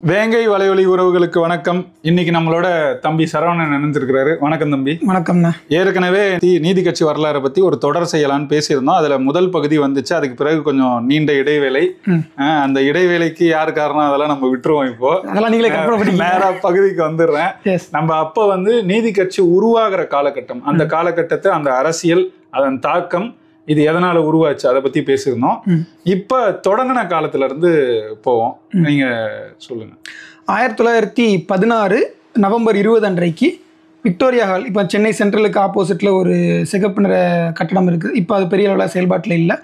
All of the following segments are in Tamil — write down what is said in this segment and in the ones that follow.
வேங்கை வலையொலி உறவுகளுக்கு வணக்கம். இன்னைக்கு நம்மளோட தம்பி சரவணன் நினைஞ்சிருக்கிறாரு. வணக்கம் தம்பி. வணக்கம்ண்ணா. ஏற்கனவே நீதி கட்சி வரலாறை பத்தி ஒரு தொடர் செய்யலான்னு பேசியிருந்தோம். அதுல முதல் பகுதி வந்துச்சு. அதுக்கு பிறகு கொஞ்சம் நீண்ட இடைவேளை. அந்த இடைவேளைக்கு யார் காரணம் அதெல்லாம் நம்ம விட்டுருவோம். இப்போ நேரா பகுதிக்கு வந்துடுறேன். நம்ம அப்ப நீதி கட்சி உருவாகிற காலகட்டம், அந்த காலகட்டத்தை, அந்த அரசியல், அதன் தாக்கம், இது எதனால உருவாச்சு அதை பத்தி பேசியிருந்தோம். இப்ப தொடங்கின காலத்துல இருந்து போவோம். நீங்க சொல்லுங்க. 1916 நவம்பர் 20 அன்றைக்கு விக்டோரியா ஹால், இப்போ சென்னை சென்ட்ரலுக்கு ஆப்போசிட்ல ஒரு சிகப்பு நிற கட்டடம் இருக்குது. இப்போ அது பெரிய அளவில் செயல்பாட்டில் இல்லை.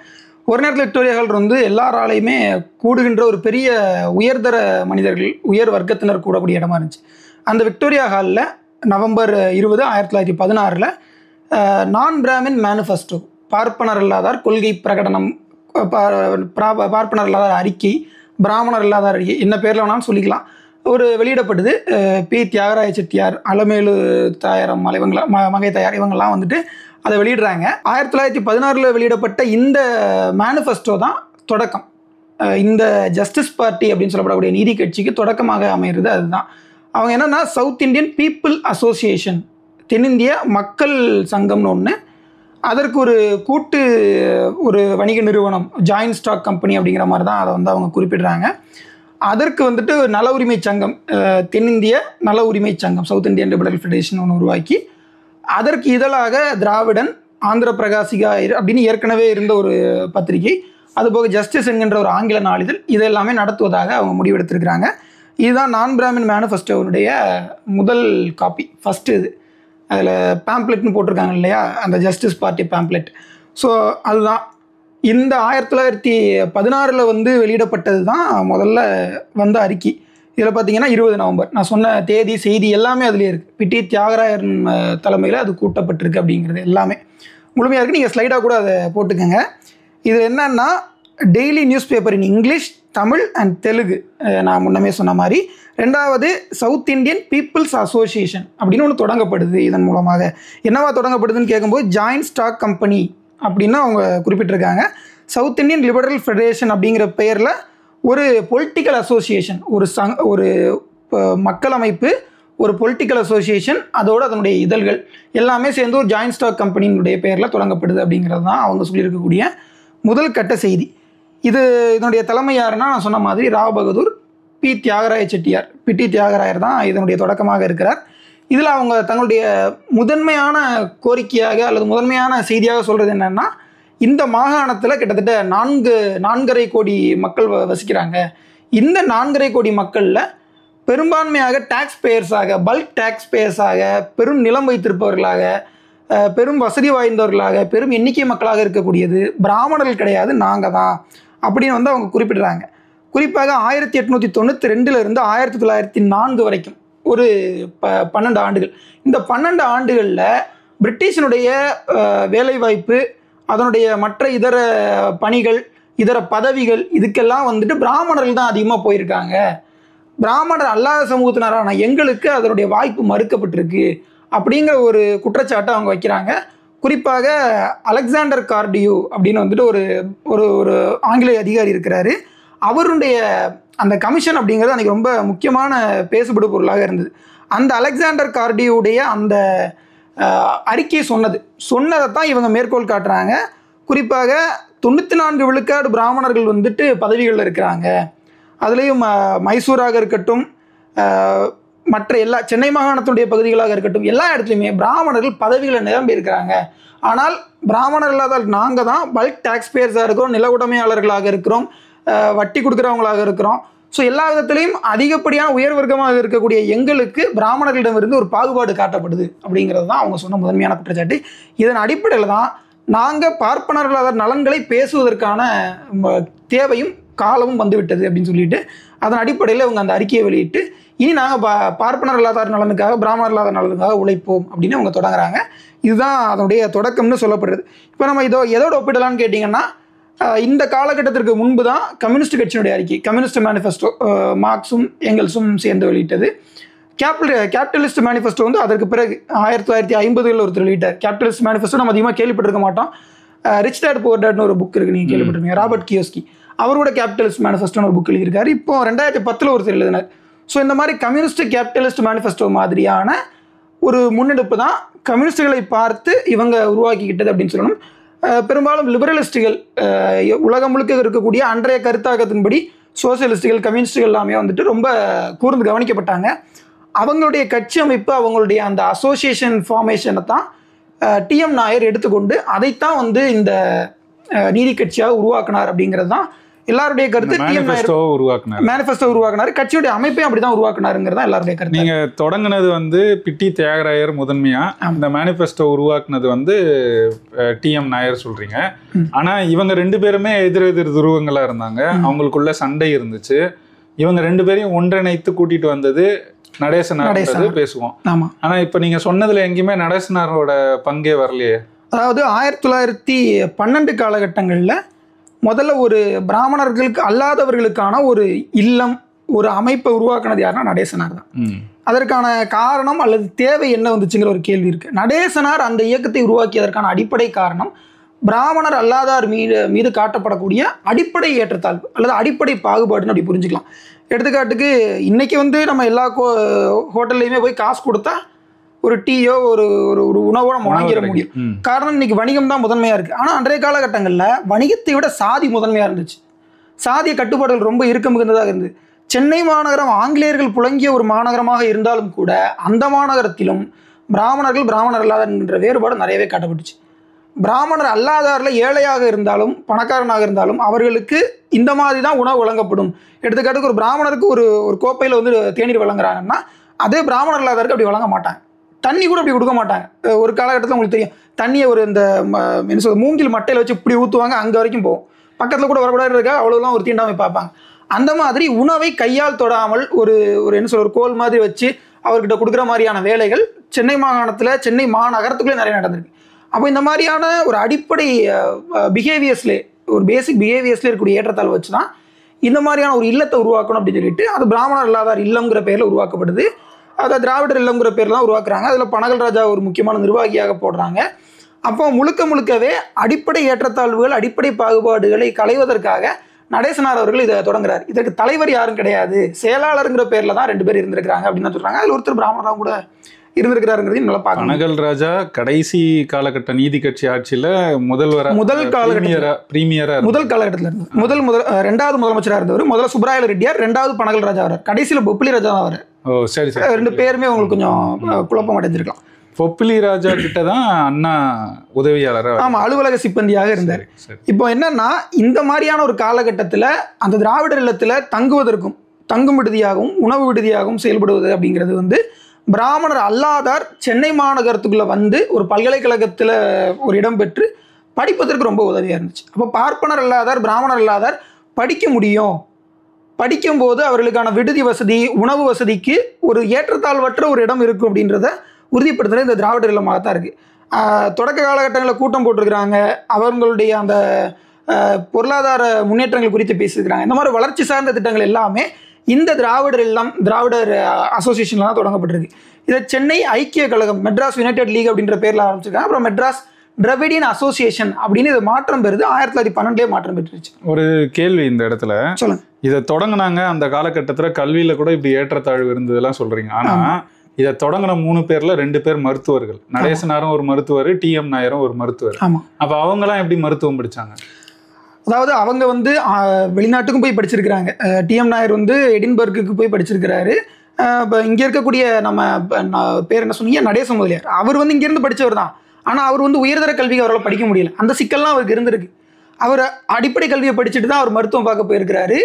ஒரு நேரத்தில் விக்டோரியா ஹால் எல்லாராலையுமே கூடுகின்ற ஒரு பெரிய உயர்தர மனிதர்கள், உயர் வர்க்கத்தினர் கூடக்கூடிய இடமா இருந்துச்சு. அந்த விக்டோரியா ஹாலில் நவம்பர் 20, 1916 நான் பிராமின் மேனிஃபெஸ்டோ, பார்ப்பனர் இல்லாதார் கொள்கை பிரகடனம், பார்ப்பனர் இல்லாதார் அறிக்கை, பிராமணர் இல்லாதார் அறிக்கை, என்ன பேரில் வேணாலும் சொல்லிக்கலாம், ஒரு வெளியிடப்படுது. பி. தியாகராய செட்டியார், அலமேலு தாயாரம் மங்கை தாயார் இவங்கெல்லாம் அதை வெளியிடுறாங்க. 1916 வெளியிடப்பட்ட இந்த மேனிஃபெஸ்டோ தான் தொடக்கம். இந்த ஜஸ்டிஸ் பார்ட்டி அப்படின்னு சொல்லப்படக்கூடிய நீதி கட்சிக்கு தொடக்கமாக அமைகிறது. அதுதான் அவங்க என்னன்னா, சவுத் இந்தியன் பீப்புள் அசோசியேஷன், தென்னிந்திய மக்கள் சங்கம்னு ஒன்று, அதற்கு ஒரு கூட்டு ஒரு வணிக நிறுவனம், ஜாயின்ட் ஸ்டாக் கம்பெனி அப்படிங்கிற மாதிரி தான் அதை அவங்க குறிப்பிடுறாங்க. அதற்கு நல உரிமை சங்கம், தென்னிந்திய நல உரிமை சங்கம், சவுத் இந்தியன் லிபரல் ஃபெடரேஷன் ஒன்று உருவாக்கி, அதற்கு இதழாக திராவிடன், ஆந்திர பிரகாசிகா அப்படின்னு ஏற்கனவே இருந்த ஒரு பத்திரிகை, அதுபோக ஜஸ்டிஸ் என்கின்ற ஒரு ஆங்கில நாளிதழ், இதெல்லாமே நடத்துவதாக அவங்க முடிவெடுத்திருக்கிறாங்க. இதுதான் நான் பிராமின் மேனிஃபெஸ்டோனுடைய முதல் காப்பி, ஃபஸ்ட்டு. இது அதில் பேம்ப்ளெட்னு போட்டிருக்காங்க இல்லையா, அந்த ஜஸ்டிஸ் பார்ட்டி பேம்ப்ளெட். ஸோ அதுதான் இந்த 1916 வெளியிடப்பட்டது தான் முதல்ல அறிக்கை. இதில் பார்த்தீங்கன்னா 20 நவம்பர், நான் சொன்ன தேதி, செய்தி எல்லாமே அதுலேயே இருக்குது. பி. தியாகராயர் தலைமையில் அது கூட்டப்பட்டிருக்கு அப்படிங்கிறது எல்லாமே முழுமையாக இருக்குது. நீங்கள் ஸ்லைடாக கூட அதை போட்டுக்கோங்க. இது என்னன்னா, daily news paper in English, Tamil and Telugu, நான் முன்னமே சொன்ன மாதிரி. ரெண்டாவது, சவுத் இந்தியன் பீப்புள்ஸ் அசோசியேஷன் அப்படின்னு ஒன்று தொடங்கப்படுது. இதன் மூலமாக என்னவா தொடங்கப்படுதுன்னு கேட்கும்போது, ஜாயின்ட் ஸ்டாக் கம்பெனி அப்படின்னு அவங்க குறிப்பிட்டிருக்காங்க. சவுத் இந்தியன் லிபரல் ஃபெடரேஷன் அப்படிங்கிற பெயரில் ஒரு பொலிட்டிக்கல் அசோசியேஷன், ஒரு மக்கள் அமைப்பு, ஒரு பொலிட்டிக்கல் அசோசியேஷன், அதோடு அதனுடைய இதழ்கள் எல்லாமே சேர்ந்து ஒரு ஜாயின்ட் ஸ்டாக் கம்பெனியினுடைய பெயரில் தொடங்கப்படுது அப்படிங்கிறது தான் அவங்க சொல்லியிருக்கக்கூடிய முதல் கட்ட செய்தி. இதனுடைய தலைமை யாருன்னா, நான் சொன்ன மாதிரி ராவ் பகதூர், பி. தியாகராய செட்டியார், பி. தியாகராயர் தான் இதனுடைய தொடக்கமாக இருக்கிறார். இதில் அவங்க தங்களுடைய முதன்மையான கோரிக்கையாக அல்லது முதன்மையான செய்தியாக சொல்கிறது என்னென்னா, இந்த மாகாணத்தில் கிட்டத்தட்ட 4.5 கோடி மக்கள் வசிக்கிறாங்க. இந்த 4.5 கோடி மக்களில் பெரும்பான்மையாக டேக்ஸ் பேயர்ஸாக, பல்க் டேக்ஸ் பேயர்ஸாக, பெரும் நிலம் வைத்திருப்பவர்களாக, பெரும் வசதி வாய்ந்தவர்களாக, பெரும் எண்ணிக்கை மக்களாக இருக்கக்கூடியது பிராமணர்கள் கிடையாது, நாங்கள் தான் அப்படின்னு அவங்க குறிப்பிடுறாங்க. குறிப்பாக 1892 1904 வரைக்கும் ஒரு 12 ஆண்டுகள். இந்த 12 ஆண்டுகளில் பிரிட்டிஷனுடைய வேலைவாய்ப்பு, அதனுடைய மற்ற இதர பணிகள், இதர பதவிகள், இதுக்கெல்லாம் பிராமணர்கள் தான் அதிகமாக போயிருக்காங்க. பிராமணர் அல்லாத சமூகத்தினரான எங்களுக்கு அதனுடைய வாய்ப்பு மறுக்கப்பட்டிருக்கு அப்படிங்கிற ஒரு குற்றச்சாட்டை அவங்க வைக்கிறாங்க. குறிப்பாக அலெக்சாண்டர் கார்டியூ அப்படின்னு ஒரு ஆங்கிலேய அதிகாரி இருக்கிறாரு. அவருடைய அந்த கமிஷன் அப்படிங்கிறது அன்றைக்கி ரொம்ப முக்கியமான பேசுபடு பொருளாக இருந்தது. அந்த அலெக்சாண்டர் கார்டியூடைய அந்த அறிக்கை சொன்னதை தான் இவங்க மேற்கோள் காட்டுறாங்க. குறிப்பாக 94 விழுக்காடு பிராமணர்கள் பதவிகளில் இருக்கிறாங்க. அதுலேயும் மைசூராக இருக்கட்டும், மற்ற எல்லா சென்னை மாகாணத்துடைய பகுதிகளாக இருக்கட்டும், எல்லா இடத்துலையுமே பிராமணர்கள் பதவிகளை நிரம்பி இருக்கிறாங்க. ஆனால் பிராமணர் இல்லாத நாங்கள் தான் பல்க் டேக்ஸ் பேயர்ஸாக இருக்கிறோம், நில உடைமையாளர்களாக இருக்கிறோம், வட்டி கொடுக்குறவங்களாக இருக்கிறோம். ஸோ எல்லா விதத்துலேயும் அதிகப்படியான உயர் வர்க்கமாக இருக்கக்கூடிய எங்களுக்கு பிராமணர்களிடமிருந்து ஒரு பாகுபாடு காட்டப்படுது அப்படிங்கிறது தான் அவங்க சொன்ன முதன்மையான குற்றச்சாட்டு. இதன் அடிப்படையில் தான் நாங்கள் பார்ப்பனர்களாத நலன்களை பேசுவதற்கான தேவையும் காலமும் வந்துவிட்டது அப்படின்னு சொல்லிட்டு, அதன் அடிப்படையில் அவங்க அந்த அறிக்கையை வெளியிட்டு, இனி நாங்கள் பார்ப்பனர் இல்லாத நலனுக்காக, பிராமணர் இல்லாத நலனுக்காக உழைப்போம் அப்படின்னு அவங்க தொடங்குறாங்க. இதுதான் அதனுடைய தொடக்கம்னு சொல்லப்படுறது. இப்போ நம்ம எதோட ஒப்பிடலான்னு கேட்டிங்கன்னா, இந்த காலகட்டத்திற்கு முன்பு தான் கம்யூனிஸ்ட் கட்சியினுடைய அறிக்கை, கம்யூனிஸ்ட் மேனிஃபெஸ்டோ, மார்க்ஸும் எங்கெல்ஸும் சேர்ந்து வெளியிட்டது. கேபிட்டலிஸ்ட் மேனிஃபெஸ்டோ அதற்கு பிறகு 1950 ஒருத்தர் வெளியிட்டார். கேபிட்டலிஸ்ட் மேனிஃபெஸ்டோ நம்ம அதிகமாக கேள்விப்பட்டிருக்க மாட்டோம். ரிச் டேட் புவர் டேட்னு ஒரு புக் இருக்குது, நீங்கள் கேள்விப்பட்டிருக்கீங்க, ராபர்ட் கியோஸ்கி. அவரோட கேபிட்டலிஸ்ட் மேனிஃபெஸ்டோன்னு ஒரு புக் எழுதியிருக்காரு. இப்போ 2010 ஒருத்தர் எழுதினார், ஸோ இந்த மாதிரி கம்யூனிஸ்ட் கேபிட்டலிஸ்ட் மேனிஃபெஸ்டோ மாதிரியான ஒரு முன்னெடுப்பு தான் கம்யூனிஸ்டுகளை பார்த்து இவங்க உருவாக்கிக்கிட்டது அப்படின்னு சொல்லணும். பெரும்பாலும் லிபரலிஸ்டுகள் உலகம் முழுக்க இருக்கக்கூடிய அன்றைய கருத்தாக்கத்தின்படி சோசியலிஸ்டுகள் கம்யூனிஸ்டுகள் எல்லாமே வந்துட்டு ரொம்ப கூர்ந்து கவனிக்கப்பட்டாங்க. அவங்களுடைய கட்சி அமைப்பு அவங்களுடைய அந்த அசோசியேஷன் ஃபார்மேஷனை தான் டிஎம் நாயர் எடுத்துக்கொண்டு அதைத்தான் வந்து இந்த நீதி கட்சியாக உருவாக்கினார் அப்படிங்கிறது தான் எல்லாருடைய கருத்து. மேனிஃபெஸ்டோ உருவாக்கினார், கட்சியுடைய அமைப்பையும் அப்படிதான் உருவாக்கினாருங்கிறதா எல்லாருடைய கருத்து. நீங்க தொடங்கினது வந்து பிட்டி தியாகராயர் முதன்மையா, இந்த மேனிஃபெஸ்டோ உருவாக்குனது வந்து டிஎம் நாயர் சொல்றீங்க. ஆனா இவங்க 2 பேருமே எதிர் துருவங்களா இருந்தாங்க, அவங்களுக்குள்ள சண்டை இருந்துச்சு. இவங்க 2 பேரையும் ஒன்றிணைத்து கூட்டிட்டு வந்தது நடேசனார் பேசுவோம். ஆனா இப்ப நீங்க சொன்னதுல எங்கேயுமே நடேசனாரோட பங்கே வரலையே. அதாவது 1912 காலகட்டங்கள்ல முதல்ல ஒரு பிராமணர்களுக்கு அல்லாதவர்களுக்கான ஒரு இல்லம், ஒரு அமைப்பை உருவாக்குனது யாருன்னா நடேசனார் தான். அதற்கான காரணம் அல்லது தேவை என்ன வந்துச்சுங்கிற ஒரு கேள்வி இருக்கு. நடேசனார் அந்த இயக்கத்தை உருவாக்கியதற்கான அடிப்படை காரணம் பிராமணர் அல்லாதார் மீது காட்டப்படக்கூடிய அடிப்படை ஏற்றத்தாழ்வு அல்லது அடிப்படை பாகுபாடுன்னு அப்படி புரிஞ்சுக்கலாம். எடுத்துக்காட்டுக்கு இன்னைக்கு வந்து நம்ம எல்லா ஹோட்டல்லையுமே போய் காசு கொடுத்தா ஒரு டீயோ ஒரு ஒரு உணவோ நம்ம வாங்கிட முடியும். காரணம் இன்னைக்கு வணிகம் தான் முதன்மையாக இருக்குது. ஆனால் அன்றைய காலகட்டங்களில் வணிகத்தை விட சாதி முதன்மையாக இருந்துச்சு. சாதிய கட்டுப்பாடுகள் ரொம்ப இருக்க மிகுந்ததாக இருந்தது. சென்னை மாநகரம் ஆங்கிலேயர்கள் புழங்கிய ஒரு மாநகரமாக இருந்தாலும் கூட அந்த மாநகரத்திலும் பிராமணர்கள் பிராமணர் அல்லாதார் என்ற வேறுபாடு நிறையவே காட்டப்பட்டுச்சு. பிராமணர் அல்லாதாரில் ஏழையாக இருந்தாலும் பணக்காரனாக இருந்தாலும் அவர்களுக்கு இந்த மாதிரி தான் உணவு வழங்கப்படும். எடுத்துக்காட்டுக்கு ஒரு பிராமணருக்கு ஒரு கோப்பையில் வந்து தேநீர் வழங்குறாங்கன்னா அதே பிராமணர் அல்லாதாருக்கு அப்படி வழங்க மாட்டாங்க. தண்ணி கூட அப்படி கொடுக்க மாட்டாங்க. ஒரு காலகட்டத்தில் உங்களுக்கு தெரியும், தண்ணியை ஒரு இந்த என்ன சொல்ற மூங்கில் மட்டையில் வச்சு இப்படி ஊற்றுவாங்க, அங்கே வரைக்கும் போகும். பக்கத்தில் கூட வரக்கூடாது இருக்கா, அவ்வளோலாம் ஒரு தீண்டாமை பார்ப்பாங்க. அந்த மாதிரி உணவை கையால் தொடாமல் ஒரு என்ன சொல்ற ஒரு கோல் மாதிரி வச்சு அவர்கிட்ட கொடுக்குற மாதிரியான வேலைகள் சென்னை மாகாணத்தில் சென்னை மாநகரத்துக்குள்ளே நிறைய நடந்திருக்கு. அப்போ இந்த மாதிரியான ஒரு அடிப்படை பிஹேவியர்ஸ்லேயே ஒரு பேசிக் பிஹேவியர்ஸ்லேயே இருக்கக்கூடிய ஏற்றத்தாழ்வு வச்சு தான் இந்த மாதிரியான ஒரு இல்லத்தை உருவாக்கணும் அப்படின்னு சொல்லிட்டு அது பிராமணர் அல்லாதார் இல்லம்ங்கிற பேரில் உருவாக்கப்படுது. அதை திராவிடர் இல்லம்ங்கிற பேர்லாம் உருவாக்குறாங்க. அதில் பனகல் ராஜா ஒரு முக்கியமான நிர்வாகியாக போடுறாங்க. அப்போ முழுக்கவே அடிப்படை ஏற்றத்தாழ்வுகள் அடிப்படை பாகுபாடுகளை களைவதற்காக நடேசனார் அவர்கள் இதை தொடங்குறாரு. இதற்கு தலைவர் யாரும் கிடையாது, செயலாளருங்கிற பேரில் தான் 2 பேர் இருந்திருக்கிறாங்க அப்படின்னு சொல்கிறாங்க. அதில் ஒருத்தர் பிராமணராக கூட இருந்திருக்கிறாருங்கிறதையும் நல்லா பார்க்கணும். பனகல் ராஜா கடைசி காலகட்ட நீதி கட்சி ஆட்சியில் முதல் காலகட்டத்தில் இருந்தது. 2வது முதலமைச்சராக இருந்தவர். முதல்ல சுப்ராயல ரெட்டியார், 2வது பனகல் ராஜா வரார், கடைசியில் பொப்பிலி ராஜா தான் வரார். சரி, 2 பேருமே உங்களுக்கு கொஞ்சம் குழப்பம் அடைஞ்சிருக்கலாம். பொப்பிலி ராஜா கிட்ட தான் அண்ணா உதவியாளர், ஆமா, அலுவலக சிப்பந்தியாக இருந்தார். இப்போ என்னன்னா இந்த மாதிரியான ஒரு காலகட்டத்தில் அந்த திராவிடர் இல்லத்தில் தங்கும் விடுதியாகவும் உணவு விடுதியாகவும் செயல்படுவது அப்படிங்கிறது வந்து பிராமணர் அல்லாதார் சென்னை மாநகரத்துக்குள்ள வந்து ஒரு பல்கலைக்கழகத்தில் ஒரு இடம் பெற்று படிப்பதற்கு ரொம்ப உதவியாக இருந்துச்சு. அப்போ பார்ப்பனர் அல்லாதார் பிராமணர் அல்லாதார் படிக்க முடியும். படிக்கும்போது அவர்களுக்கான விடுதி வசதி உணவு வசதிக்கு ஒரு ஏற்றத்தாழ்வற்ற ஒரு இடம் இருக்கும் அப்படின்றத உறுதிப்படுத்துறது இந்த திராவிடர் இல்லமாக தான் இருக்குது. தொடக்க காலகட்டங்களில் கூட்டம் போட்டிருக்கிறாங்க, அவர்களுடைய அந்த பொருளாதார முன்னேற்றங்கள் குறித்து பேசியிருக்கிறாங்க. இந்த மாதிரி வளர்ச்சி சார்ந்த திட்டங்கள் எல்லாமே இந்த திராவிடர் இல்லம் திராவிடர் அசோசியேஷனில் தான் தொடங்கப்பட்டிருக்கு. இதை சென்னை ஐக்கிய கழகம் மெட்ராஸ் யுனைடெட் லீக் அப்படின்ற பேரில் ஆரம்பிச்சிருக்காங்க. அப்புறம் மெட்ராஸ் திராவிடியன் அசோசியேஷன் அப்படின்னு இது மாற்றம் பெறுது. 1912 மாற்றம் பெற்றுருச்சு. ஒரு கேள்வி இந்த இடத்துல சொல்லுங்க. இதை தொடங்கினாங்க அந்த காலகட்டத்தில் கல்வியில் கூட இப்படி ஏற்றத்தாழ்வு இருந்ததெல்லாம் சொல்றீங்க. ஆனா இதை தொடங்கின 3 பேர்ல 2 பேர் மருத்துவர்கள். நடேசனாரும் ஒரு மருத்துவர், டிஎம் நாயரும் ஒரு மருத்துவர். அப்ப அவங்கலாம் எப்படி மருத்துவம் படிச்சாங்க? அதாவது அவங்க வந்து வெளிநாட்டுக்கும் போய் படிச்சிருக்கிறாங்க. டிஎம் நாயர் வந்து எடின்பர்க்கு போய் படிச்சிருக்கிறாரு. இப்போ இங்கே இருக்கக்கூடிய நம்ம பேர் என்ன சொன்னீங்க, நடேச முதலியார், அவர் வந்து இங்கேருந்து படித்தவர் தான். ஆனால் அவர் வந்து உயர்தர கல்விக்கு அவரால் படிக்க முடியல. அந்த சிக்கல்லாம் அவருக்கு இருந்திருக்கு. அவர் அடிப்படை கல்வியை படிச்சுட்டு தான் அவர் மருத்துவம் பார்க்க போயிருக்கிறாரு.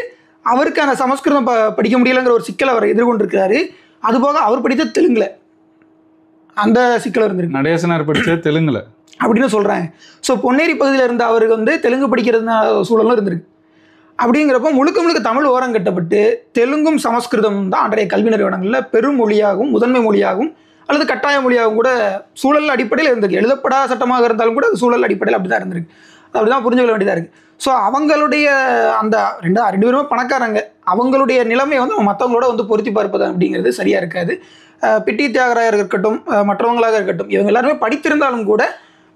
அவருக்கு அந்த சமஸ்கிருதம் படிக்க முடியலைங்கிற ஒரு சிக்கல் அவர் எதிர்கொண்டிருக்கிறாரு. அதுபோக அவர் படித்த தெலுங்குல அந்த சிக்கல் இருந்திருக்கு. நடேசனார் படித்தது தெலுங்குல அப்படின்னு சொல்கிறாங்க. ஸோ பொன்னேரி பகுதியில் இருந்த அவருக்கு வந்து தெலுங்கு படிக்கிறது சூழலும் இருந்திருக்கு. அப்படிங்கிறப்போ முழுக்க தமிழ் ஓரம் கட்டப்பட்டு தெலுங்கும் சமஸ்கிருதம் தான் அன்றைய கல்வி நிறுவனங்களில் பெரும் மொழியாகவும் முதன்மை மொழியாகவும் அல்லது கட்டாய மொழியாகவும் கூட சூழல் அடிப்படையில் இருந்திருக்கு. எழுதப்படாத சட்டமாக இருந்தாலும் கூட அது சூழல் அடிப்படையில் அப்படி தான் இருந்திருக்கு. அப்படி தான் புரிஞ்சுக்கொள்ள வேண்டியதாக இருக்குது. ஸோ அவங்களுடைய அந்த ரெண்டு பேருமே பணக்காரங்க, அவங்களுடைய நிலைமை வந்து மற்றவங்களோட வந்து பொருத்தி பார்ப்பது அப்படிங்கிறது சரியாக இருக்காது. பிட்டி தியாகராயர் இருக்கட்டும், மற்றவங்களாக இருக்கட்டும், இவங்க எல்லாருமே படித்திருந்தாலும் கூட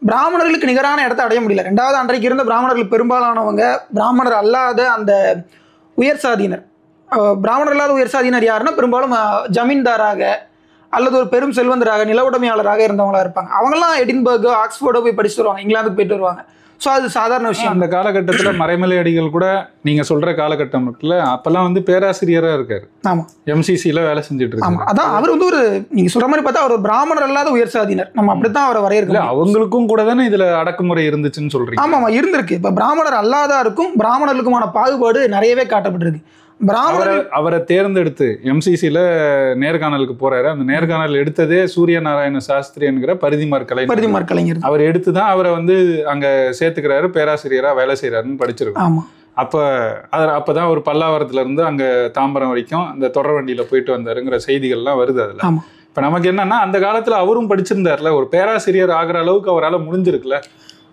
பிராமணர்களுக்கு நிகரான இடத்தை அடைய முடியல. 2வது அன்றைக்கு இருந்த பிராமணர்கள் பெரும்பாலானவங்க பிராமணர் அல்லாத அந்த உயர் சாதியினர், பிராமணர் இல்லாத உயர் சாதியினர் யாருன்னா பெரும்பாலும் ஜமீன்தாராக அல்லது ஒரு பெரும் செல்வந்தராக நில உடைமையாளராக இருந்தவங்களா இருப்பாங்க. அவங்கெல்லாம் எடின்பர்க் ஆக்ஸ்போர்டோ போய் படிச்சுட்டு வருவாங்க, இங்கிலாந்துக்கு போயிட்டு வருவாங்க. ஸோ அது சாதாரண விஷயம். அந்த காலகட்டத்தில் மறைமலை அடிகள் கூட நீங்கள் சொல்கிற காலகட்டம் இருக்குல்ல, அப்போல்லாம் வந்து பேராசிரியராக இருக்காரு. ஆமாம், எம்சிசியில் வேலை செஞ்சுட்டு இருக்காங்க. ஆமாம், அதான் அவர் வந்து ஒரு நீங்கள் சொல்கிற மாதிரி பார்த்தா அவர் ஒரு பிராமணர் இல்லாத உயர் சாதியினர், நம்ம அப்படி தான் அவரை வரையறுக்கல. அவங்களுக்கும் கூட தானே இதில் அடக்குமுறை இருந்துச்சுன்னு சொல்கிறீங்க. ஆமாம், இருந்திருக்கு. இப்போ பிராமணர் அல்லாதாருக்கும் பிராமணர்களுக்குமான பாகுபாடு நிறையவே காட்டப்பட்டிருக்கு. அவரை தேர்ந்தெடுத்து எம்சிசியில் நேர்காணலுக்கு போறாரு. அந்த நேர்காணல் எடுத்ததே சூரிய நாராயண சாஸ்திரி என்கிற பரிதிமார் கலைஞர். அவர் எடுத்து தான் அவரை வந்து அங்க சேர்த்துக்கிறாரு, பேராசிரியரா வேலை செய்யறாருன்னு படிச்சிருக்கோம். அப்பதான் ஒரு பல்லாவரத்துல இருந்து அங்க தாம்பரம் வரைக்கும் அந்த தொடர் வண்டியில போயிட்டு வந்தாருங்கிற செய்திகள்லாம் வருது அதுல. இப்ப நமக்கு என்னன்னா, அந்த காலத்துல அவரும் படிச்சிருந்தாருல, ஒரு பேராசிரியர் ஆகிற அளவுக்கு அவரால் முடிஞ்சிருக்குல்ல.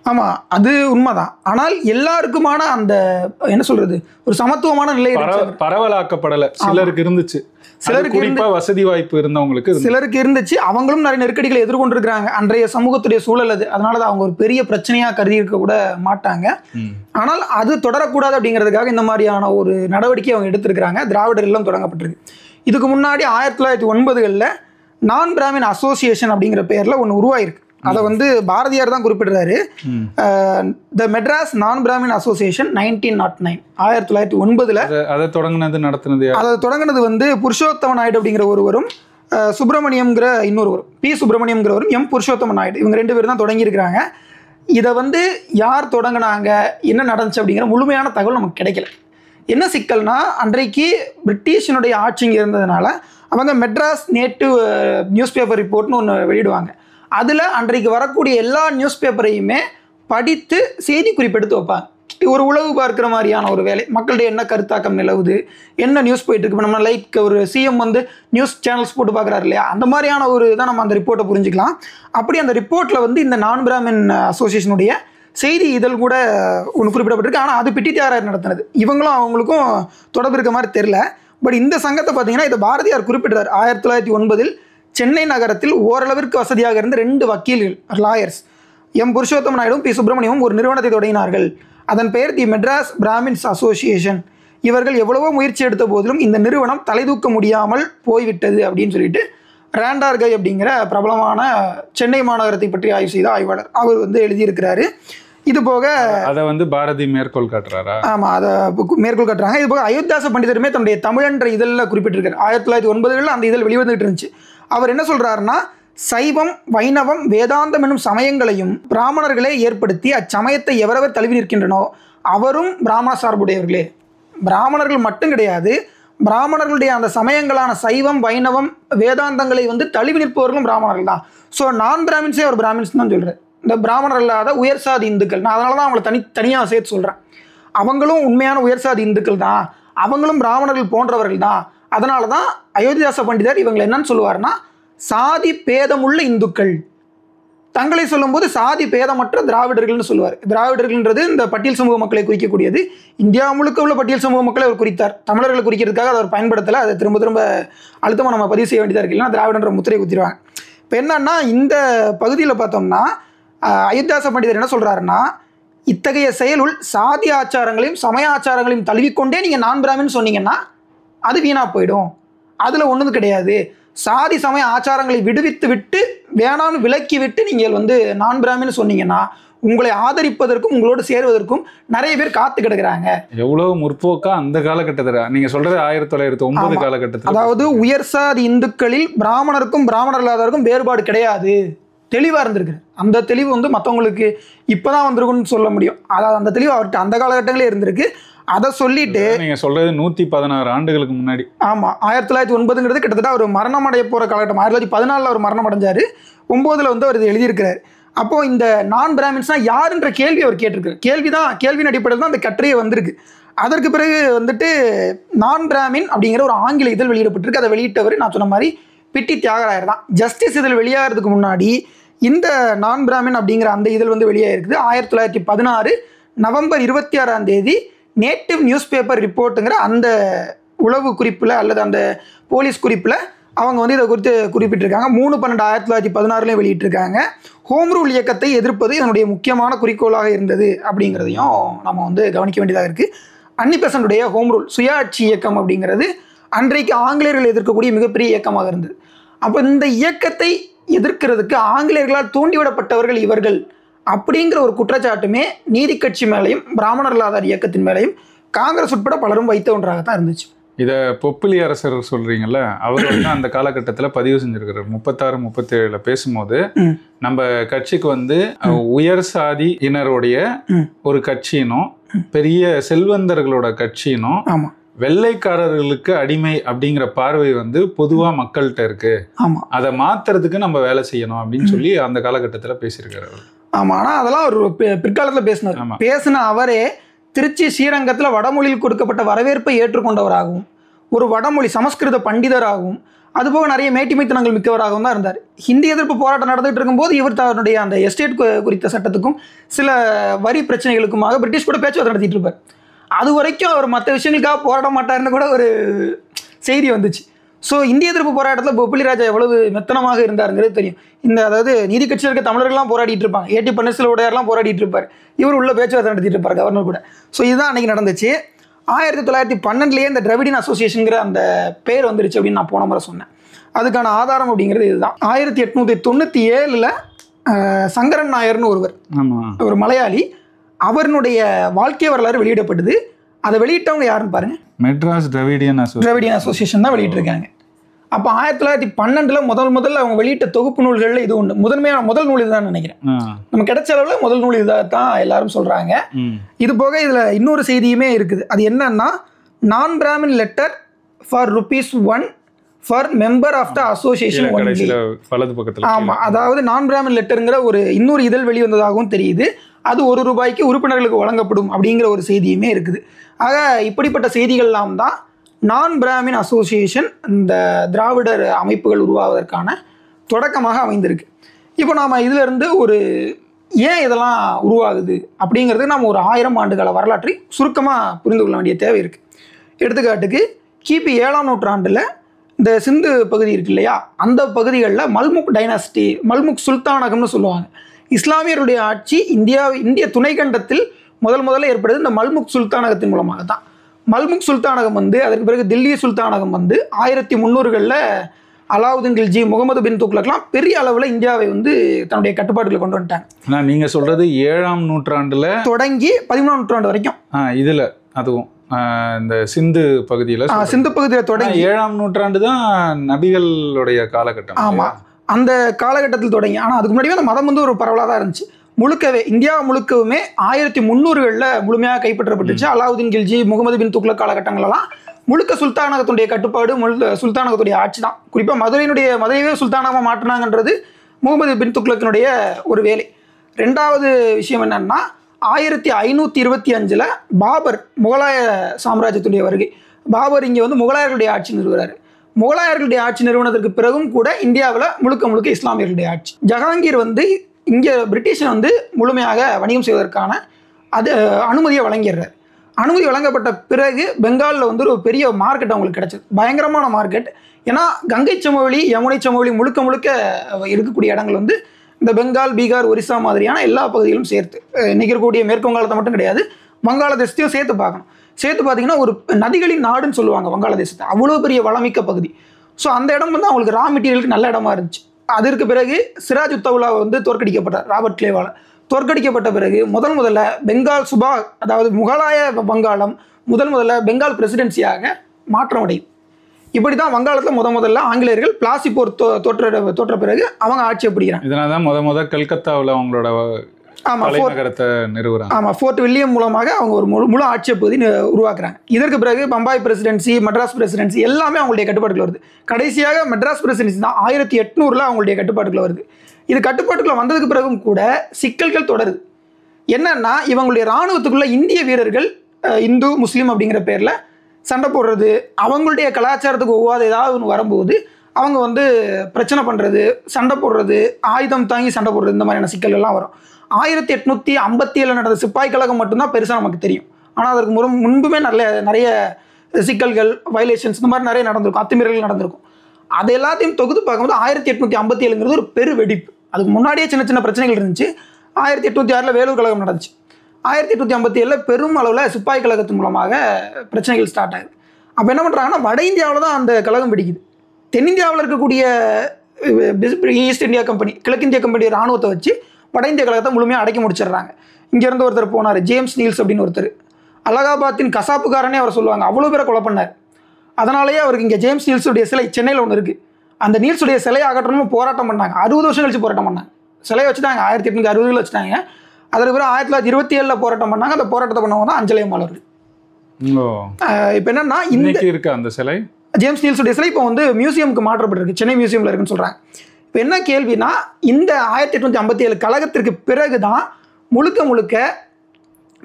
ஆமாம், அது உண்மைதான். ஆனால் எல்லாருக்குமான அந்த என்ன சொல்றது, ஒரு சமத்துவமான நிலை பரவலாக்கப்படலை. சிலருக்கு இருந்துச்சு, சிலருக்கு குறிப்பா வசதி வாய்ப்பு இருந்தவங்களுக்கு சிலருக்கு இருந்துச்சு. அவங்களும் நிறைய நெருக்கடிகளை எதிர்கொண்டிருக்கிறாங்க. அன்றைய சமூகத்துடைய சூழல் அது. அதனாலதான் அவங்க ஒரு பெரிய பிரச்சனையா கருதி இருக்க கூட மாட்டாங்க. ஆனால் அது தொடரக்கூடாது அப்படிங்கிறதுக்காக இந்த மாதிரியான ஒரு நடவடிக்கை அவங்க எடுத்திருக்கிறாங்க. திராவிடர் இல்லம் தொடங்கப்பட்டிருக்கு. இதுக்கு முன்னாடி 1909 நான் பிராமின் அசோசியேஷன் அப்படிங்கிற பேர்ல ஒன்று உருவாயிருக்கு. அதை வந்து பாரதியார் தான் குறிப்பிடுறாரு. த மெட்ராஸ் நான் பிராமின் அசோசியேஷன் 1909, 1909. அதை தொடங்கினது வந்து புருஷோத்தம நாயுடு அப்படிங்கிற ஒருவரும், சுப்பிரமணியம்ங்கிற இன்னொருவரும், பி சுப்பிரமணியம்ங்கிறவரும், எம் புருஷோத்தம நாயுடு, இவங்க 2 பேரும் தான் தொடங்கியிருக்கிறாங்க. இதை வந்து யார் தொடங்கினாங்க, என்ன நடந்துச்சு அப்படிங்கிற முழுமையான தகவல் நமக்கு கிடைக்கல. என்ன சிக்கல்னா, அன்றைக்கு பிரிட்டிஷினுடைய ஆட்சி இங்கே இருந்ததுனால அவங்க மெட்ராஸ் நேட்டிவ் நியூஸ் பேப்பர் ரிப்போர்ட்னு ஒன்று வெளியிடுவாங்க. அதில் அன்றைக்கு வரக்கூடிய எல்லா நியூஸ் பேப்பரையுமே படித்து செய்தி குறிப்பெடுத்து வைப்பாங்க. ஒரு உளவு பார்க்குற மாதிரியான ஒரு வேலை. மக்களுடைய என்ன கருத்தாக்கம் நிலவுது, என்ன நியூஸ் போயிட்டு இருக்கு. இப்போ நம்ம லைக் ஒரு சிஎம் வந்து நியூஸ் சேனல்ஸ் போட்டு பார்க்குறாரு இல்லையா, அந்த மாதிரியான ஒரு தான் நம்ம அந்த ரிப்போர்ட்டை புரிஞ்சுக்கலாம். அப்படி அந்த ரிப்போர்ட்டில் வந்து இந்த நான் பிராமின் அசோசியேஷனுடைய செய்தி இதழ் கூட ஒன்று குறிப்பிடப்பட்டிருக்கு. ஆனால் அது பிட்டித்தியாரார் நடத்தினது. இவங்களும் அவங்களுக்கும் தொடர்பு இருக்க மாதிரி தெரில. பட் இந்த சங்கத்தை பார்த்தீங்கன்னா இதை பாரதியார் குறிப்பிடுறார். 1909 சென்னை நகரத்தில் ஓரளவிற்கு வசதியாக இருந்த 2 வக்கீல்கள், லாயர்ஸ், எம் புருஷோத்தம நாயுடும் பி சுப்பிரமணியமும் ஒரு நிறுவனத்தை தொடங்கினார்கள். அதன் பெயர் தி மெட்ராஸ் பிராமின்ஸ் அசோசியேஷன். இவர்கள் எவ்வளவோ முயற்சி எடுத்த போதிலும் இந்த நிறுவனம் தலை தூக்க முடியாமல் போய்விட்டது அப்படின்னு சொல்லிட்டு ராண்டார்கை அப்படிங்கிற பிரபலமான சென்னை மாநகரத்தை பற்றி ஆய்வு செய்த ஆய்வாளர் அவர் வந்து எழுதியிருக்கிறாரு. இது போக அதை வந்து பாரதி மேற்கோள் காட்டுறாரா? ஆமாம், அதை மேற்கோள் காட்டுறாங்க. இது போக அயோத்தியாச பண்டிதருமே தன்னுடைய தமிழன்ற இதழில் குறிப்பிட்டிருக்காரு. 1909 அந்த இதழ் வெளிவந்துகிட்டு இருந்துச்சு. அவர் என்ன சொல்றாருன்னா, சைவம், வைணவம், வேதாந்தம் என்னும் சமயங்களையும் பிராமணர்களே ஏற்படுத்தி அச்சமயத்தை எவரவர் தழுவி நிற்கின்றனோ அவரும் பிராமண சார்புடையவர்களே. பிராமணர்கள் மட்டும் கிடையாது, பிராமணர்களுடைய அந்த சமயங்களான சைவம், வைணவம், வேதாந்தங்களை வந்து தழுவி நிற்பவர்களும் பிராமணர்கள் தான். ஸோ நான் பிராமின்ஸே ஒரு பிராமின்ஸ் தான் சொல்கிறேன். இந்த பிராமணர் இல்லாத உயர்சாதி இந்துக்கள், நான் அதனால தான் அவங்களை தனியாக சேர்த்து சொல்கிறேன். அவங்களும் உண்மையான உயர்சாதி இந்துக்கள் தான், அவங்களும் பிராமணர்கள் போன்றவர்கள் தான். அதனால தான் அயோத்தியாச பண்டிதர் இவங்களை என்னன்னு சொல்லுவார்னா, சாதி பேதமுள்ள இந்துக்கள். தங்களை சொல்லும்போது சாதி பேதமற்ற திராவிடர்கள்னு சொல்லுவார். திராவிடர்கள்ன்றது இந்த பட்டியல் சமூக மக்களை குறிக்கக்கூடியது. இந்தியா முழுக்க உள்ள பட்டியல் சமூக மக்களை அவர் குறித்தார். தமிழர்களை குறிக்கிறதுக்காக அதை அவர் பயன்படுத்தலை. அதை திரும்ப திரும்ப அழுத்தமாக நம்ம பதிவு செய்ய வேண்டியதாக இருக்கு. இல்லைன்னா திராவிடன்ற முத்திரை குத்திடுவாங்க. இப்போ என்னன்னா, இந்த பகுதியில் பார்த்தோம்னா அயோத்தியாச பண்டிதர் என்ன சொல்கிறாருன்னா, இத்தகைய செயலுள் சாதி ஆச்சாரங்களையும் சமய ஆச்சாரங்களையும் தழுவிக்கொண்டே நீங்கள் நான் பிராமின்னு சொன்னீங்கன்னா அது வீணாக போயிடும். அதில் ஒன்றும் கிடையாது. சாதி சமய ஆச்சாரங்களை விடுவித்து விட்டு வேணான்னு விலக்கி விட்டு நீங்கள் வந்து நான் பிராமின்னு சொன்னீங்கன்னா உங்களை ஆதரிப்பதற்கும் உங்களோடு சேருவதற்கும் நிறைய பேர் காத்து கிடக்குறாங்க. எவ்வளவு முற்போக்கா அந்த காலகட்டத்தில் நீங்க சொல்றது 1909 காலகட்டத்தில். அதாவது உயர் சாதி இந்துக்களில் பிராமணருக்கும் பிராமணர் இல்லாதவருக்கும் வேறுபாடு கிடையாது, தெளிவாக இருந்திருக்கு. அந்த தெளிவு வந்து மற்றவங்களுக்கு இப்போதான் வந்திருக்குன்னு சொல்ல முடியும். அதாவது அந்த தெளிவு அவர்கிட்ட அந்த காலகட்டங்களே இருந்திருக்கு. அதை சொல்லிட்டு நீங்க சொல்றது 116 ஆண்டுகளுக்கு முன்னாடி. ஆமா, 1909 கிட்டத்தட்ட ஒரு மரணம் அடைய போற காலகட்டம். 1914 அவர் மரணம் அடைஞ்சாரு. 9 வந்து அவர் இது எழுதியிருக்கிறார். அப்போ இந்த நான் பிராமின்ஸ்னா யாருன்ற கேள்வி அவர் கேட்டிருக்காரு. கேள்வியின் அடிப்படையில் தான் அந்த கட்டுரையை வந்திருக்கு. அதற்கு பிறகு வந்துட்டு நான் பிராமின் அப்படிங்கிற ஒரு ஆங்கில இதழ் வெளியிடப்பட்டிருக்கு. அதை வெளியிட்டவர் நான் சொன்ன மாதிரி பிட்டி தியாகராயர் தான். ஜஸ்டிஸ் இதழ் வெளியாகிறதுக்கு முன்னாடி இந்த நான் பிராமின் அப்படிங்கிற அந்த இதழ் வந்து வெளியாகிருக்குது. 1916 நவம்பர் 26 நேட்டிவ் நியூஸ் பேப்பர் ரிப்போர்ட்டுங்கிற அந்த உளவு குறிப்பில் அல்லது அந்த போலீஸ் குறிப்பில் அவங்க வந்து இதை குறித்து குறிப்பிட்டிருக்காங்க. 3/12/1916 வெளியிட்டிருக்காங்க. ஹோம் ரூல் இயக்கத்தை எதிர்ப்பது இதனுடைய முக்கியமான குறிக்கோளாக இருந்தது அப்படிங்கிறதையும் நம்ம வந்து கவனிக்க வேண்டியதாக இருக்குது. அன்னி பெசன்ட்டுடைய ஹோம் ரூல் சுயாட்சி இயக்கம் அப்படிங்கிறது அன்றைக்கு ஆங்கிலேயர்கள் எதிர்க்கக்கூடிய மிகப்பெரிய இயக்கமாக இருந்தது. அப்போ இந்த இயக்கத்தை எதிர்க்கிறதுக்கு ஆங்கிலேயர்களால் தூண்டிவிடப்பட்டவர்கள் இவர்கள் அப்படிங்கிற ஒரு குற்றச்சாட்டுமே நீதி கட்சி மேலையும் பிராமணர்கள் ஆதார் இயக்கத்தின் மேலையும் காங்கிரஸ் உட்பட பலரும் வைத்த ஒன்றாகத்தான் இருந்துச்சு. இதை பொப்பிலி அரசர் சொல்றீங்கல்ல, அவர் வந்து அந்த காலகட்டத்தில் பதிவு செஞ்சிருக்கிறார். 36-37 பேசும்போது நம்ம கட்சிக்கு வந்து உயர் சாதி இனருடைய ஒரு கட்சியினும் பெரிய செல்வந்தர்களோட கட்சியினும் வெள்ளைக்காரர்களுக்கு அடிமை அப்படிங்கிற பார்வை வந்து பொதுவா மக்கள்கிட்ட இருக்கு, அதை மாத்துறதுக்கு நம்ம வேலை செய்யணும் அப்படின்னு சொல்லி அந்த காலகட்டத்துல பேசியிருக்காரு. ஆமா, ஆனா அதெல்லாம் ஒரு பிற்காலத்துல பேசினார். பேசின அவரே திருச்சி ஸ்ரீரங்கத்தில் வடமொழியில் கொடுக்கப்பட்ட வரவேற்பை ஏற்றுக்கொண்டவராகவும் ஒரு வடமொழி சமஸ்கிருத பண்டிதராகவும் அதுபோக நிறைய மேட்டிமைத்தனங்கள் மிக்கவராகவும் தான் இருந்தார். ஹிந்தி எதிர்ப்பு போராட்டம் நடந்துகிட்டு இருக்கும்போது இவர் தன்னுடைய அந்த எஸ்டேட் குறித்த சட்டத்துக்கும் சில வரி பிரச்சனைகளுக்குமாக பிரிட்டிஷ் கூட பேச்சுவார்த்தை நடத்திட்டு இருப்பார். அது வரைக்கும் அவர் மற்ற விஷயங்களுக்காக போராட மாட்டார்னு கூட ஒரு செய்தி வந்துச்சு. ஸோ இந்திய எதிர்ப்பு போராட்டத்தில் பொப்பிலி ராஜா எவ்வளவு மெத்தனமாக இருந்தாருங்கிறது தெரியும். அதாவது நீதி கட்சியில் இருக்க தமிழர்கள்லாம் போராடிட்டு இருப்பாங்க, ஏடி பன்னீர்செல்வம் போராடிட்டு இருப்பார், இவர் உள்ள பேச்சுவார்த்தை நடத்திட்டு இருப்பார் கவர்னர் கூட. ஸோ இதுதான் அன்றைக்கி நடந்துச்சு. 1912 இந்த திராவிடியன் அசோசியேஷனுங்கிற அந்த பேர் வந்துருச்சு அப்படின்னு நான் போன முறை சொன்னேன். அதுக்கான ஆதாரம் அப்படிங்கிறது இதுதான். 1897 சங்கரன் நாயர்னு ஒரு மலையாளி, அவருடைய வாழ்க்கை வரலாறு வெளியிடப்பட்டது. அதை வெளியிட்டவங்க யாருன்னு பாருங்க, மெட்ராஸ் திராவிடியன் அசோசியேஷன் தான் வெளியிட்டிருக்காங்க. அப்போ 1912 முதல்ல அவங்க வெளியிட்ட தொகுப்பு நூல்களில் இது ஒன்று. முதல் நூல் இதுதான் நினைக்கிறேன். நம்ம கிடைச்ச அளவில் முதல் நூல் இதாக தான் எல்லாரும் சொல்றாங்க. இது போக இதுல இன்னொரு செய்தியுமே இருக்குது. அது என்னன்னா, நான் Brahmin letter for ₹1 for member of the association. ஆமா, அதாவது நான் பிராமின் லெட்டருங்கிற ஒரு இன்னொரு இதழ் வெளிவந்ததாகவும் தெரியுது. அது ₹1 உறுப்பினர்களுக்கு வழங்கப்படும் அப்படிங்கிற ஒரு செய்தியுமே இருக்குது. ஆக இப்படிப்பட்ட செய்திகள்லாம் தான் நான் பிராமின் அசோசியேஷன் இந்த திராவிடர் அமைப்புகள் உருவாவதற்கான தொடக்கமாக அமைந்திருக்கு. இப்போ நாம் இதிலிருந்து ஒரு ஏன் இதெல்லாம் உருவாகுது அப்படிங்கிறது நம்ம ஒரு 1000 ஆண்டுகால வரலாற்றை சுருக்கமாக புரிந்து கொள்ள வேண்டிய தேவை இருக்குது. எடுத்துக்காட்டுக்கு கிபி 7ஆம் நூற்றாண்டில் இந்த சிந்து பகுதி இருக்கு இல்லையா, அந்த பகுதிகளில் மல்முக் டைனாசிட்டி, மல்முக் சுல்தானகம்னு சொல்லுவாங்க. இஸ்லாமியருடைய ஆட்சி இந்திய துணைக்கண்டத்தில் முதல்ல ஏற்படுது இந்த மல்முக் சுல்தானகத்தின் மூலமாக தான். மல்முக் சுல்தானகம் வந்து அதற்கு பிறகு தில்லி சுல்தானகம் வந்து 1300களில் அலாவுதீன் கில்ஜி, முகமது பின் துக்ளக்லாம் பெரிய அளவில் இந்தியாவை வந்து தன்னுடைய கட்டுப்பாட்டுகளை கொண்டு வந்துட்டாங்க. நீங்கள் சொல்கிறது 7ஆம் நூற்றாண்டில் தொடங்கி 13ஆம் நூற்றாண்டு வரைக்கும். இதில் அதுவும் இந்த சிந்து பகுதியில் தொடங்கி 7ஆம் நூற்றாண்டு தான் நபிகளுடைய காலகட்டம். ஆமாம், அந்த காலகட்டத்தில் தொடங்கி. ஆனால் அதுக்கு முன்னாடியே அந்த மதம் வந்து ஒரு பரவலாக தான் இருந்துச்சு. முழுக்கவே இந்தியா முழுக்கவுமே 1300களில் முழுமையாக கைப்பற்றப்பட்டுச்சு. அலாவுதீன் கில்ஜி, முகமது பின் துக்ளக் காலகட்டங்களெல்லாம் முழுக்க சுல்தானகத்துடைய கட்டுப்பாடு, சுல்தானகத்துடைய ஆட்சி தான். குறிப்பாக மதுரையே சுல்தானகமாக மாற்றினாங்கன்றது முகமது பின் துக்ளக்கினுடைய ஒரு வேலை. ரெண்டாவது விஷயம் என்னன்னா, 1525 பாபர் முகலாய சாம்ராஜ்யத்துடைய வருகை. பாபர் இங்கே வந்து முகலாயர்களுடைய ஆட்சி நிறுவுறாரு. முகலாயர்களுடைய ஆட்சி நிறுவனத்திற்கு பிறகும் கூட இந்தியாவில் முழுக்க இஸ்லாமியர்களுடைய ஆட்சி. ஜஹாங்கீர் வந்து இங்கே பிரிட்டிஷை வந்து முழுமையாக வணிகம் செய்வதற்கான அனுமதியை வழங்கிடுறாரு. அனுமதி வழங்கப்பட்ட பிறகு பெங்காலில் வந்து ஒரு பெரிய மார்க்கெட் அவங்களுக்கு கிடைச்சது, பயங்கரமான மார்க்கெட். ஏன்னா கங்கை சமவெளி, யமுனை சமவெளி முழுக்க இருக்கக்கூடிய இடங்கள் வந்து இந்த பெங்கால், பீகார், ஒரிசா மாதிரியான எல்லா பகுதிகளும் சேர்த்து, இன்றைக்கி இருக்கக்கூடிய மேற்கு வங்காளத்தை மட்டும் கிடையாது, வங்காளதேசத்தையும் சேர்த்து பார்க்கணும். சேர்த்து பார்த்தீங்கன்னா ஒரு நதிகளின் நாடுன்னு சொல்லுவாங்க வங்காளதேசத்தை. அவ்வளோ பெரிய வளமிக்க பகுதி. ஸோ அந்த இடம் வந்து அவங்களுக்கு ரா மெட்டீரியலுக்கு நல்ல இடமா இருந்துச்சு. அதற்கு பிறகு சிராஜ் உத்தவுலா வந்து தோற்கடிக்கப்பட்டார், ராபர்ட் கிளேவால் தோற்கடிக்கப்பட்ட பிறகு முதல்ல பெங்கால் அதாவது முகலாய வங்காளம் முதல்ல பெங்கால் பிரசிடென்சியாக மாற்றம் அடையும். இப்படி தான் வங்காளத்தில் முதல்ல ஆங்கிலேயர்கள் பிளாசி போர் தோற்ற பிறகு அவங்க ஆட்சியை பிடிக்கிறாங்க. இதனால தான் கல்கத்தாவில் அவங்களோட ஃபோர்ட் வில்லியம் மூலமாக அவங்க ஒரு முழு ஆட்சியை பகுதி உருவாக்குறாங்க. இதற்கு பிறகு பம்பாய் பிரசிடென்சி, மெட்ராஸ் பிரசிடென்சி எல்லாமே அவங்களுடைய கட்டுப்பாட்டுக்குள்ள வருது. கடைசியாக மெட்ராஸ் பிரசிடென்சி தான் 1800 அவங்களுடைய கட்டுப்பாட்டுக்குள்ள வருது. இது கட்டுப்பாட்டுக்குள்ள வந்ததுக்கு பிறகும் கூட சிக்கல்கள் தொடருது. என்னன்னா, இவங்களுடைய இராணுவத்துக்குள்ள இந்திய வீரர்கள் இந்து முஸ்லீம் அப்படிங்கிற பேரில் சண்டை போடுறது, அவங்களுடைய கலாச்சாரத்துக்கு ஒவ்வாத ஏதாவது ஒன்று வரும்போது அவங்க வந்து பிரச்சனை பண்ணுறது, சண்டை போடுறது, ஆயுதம் தாங்கி சண்டை போடுறது, இந்த மாதிரியான சிக்கல்கள்லாம் வரும். 1857 நடந்த சிப்பாய் கழகம் மட்டும்தான் பெருசாக நமக்கு தெரியும். ஆனால் அதற்கு முன்புமே நிறைய சிக்கல்கள், வயலேஷன்ஸ் இந்த மாதிரி நிறைய நடந்திருக்கும், அத்துமீறல்கள் நடந்திருக்கும். அது எல்லாத்தையும் தொகுத்து பார்க்கும்போது 1857ங்கிறது ஒரு பெரு வெடிப்பு. அதுக்கு முன்னாடியே சின்ன பிரச்சனைகள் இருந்துச்சு. 1806 வேலூர் கழகம் நடந்துச்சு. 1857 பெரும் அளவில் சிப்பாய் கழகத்தின் மூலமாக பிரச்சனைகள் ஸ்டார்ட் ஆகுது. அப்போ என்ன பண்ணுறாங்கன்னா, வட இந்தியாவில் தான் அந்த கழகம் வெடிக்குது. தென்னிந்தியாவில் இருக்கக்கூடிய ஈஸ்ட் இந்தியா கம்பெனி, கிழக்கிந்திய கம்பெனி இராணுவத்தை வச்சு வட இந்திய கழகத்தை முழுமையாக அடக்கி முடிச்சிடுறாங்க. இங்கேருந்து ஒருத்தர் போனார், ஜேம்ஸ் நீல்ஸ் அப்படின்னு ஒருத்தர், அலகாபாத்தின் கசாப்புக்காரனே அவர் சொல்லுவாங்க, அவ்வளோ பேரை கொலை பண்ணார். அதனாலேயே அவருக்கு இங்கே ஜேம்ஸ் நீல்ஸுடைய சிலை சென்னையில் ஒன்று இருக்குது. அந்த நீல்ஸுடைய சிலையை அகற்றணும்னு போராட்டம் பண்ணாங்க. 60 வருஷம் கழிச்சு போராட்டம் பண்ணாங்க. சிலையை வச்சுட்டாங்க, 1860 வச்சுட்டாங்க. அதுக்கு பிறகு 1927 போராட்டம் பண்ணாங்க. அந்த போராட்டத்தை பண்ணவங்க தான் அஞ்சலை அம்மாள். இப்போ என்னன்னா, இன்னைக்கு இருக்கு அந்த சிலை, ஜேம்ஸ் நீல்ஸுடைய சிலை இப்போ வந்து மியூசியமுக்கு மாற்றப்பட்டிருக்கு, சென்னை மியூசியமில் இருக்குன்னு சொல்கிறாங்க. இப்போ என்ன கேள்வினா, இந்த 1857 கழகத்திற்கு பிறகு தான் முழுக்க முழுக்க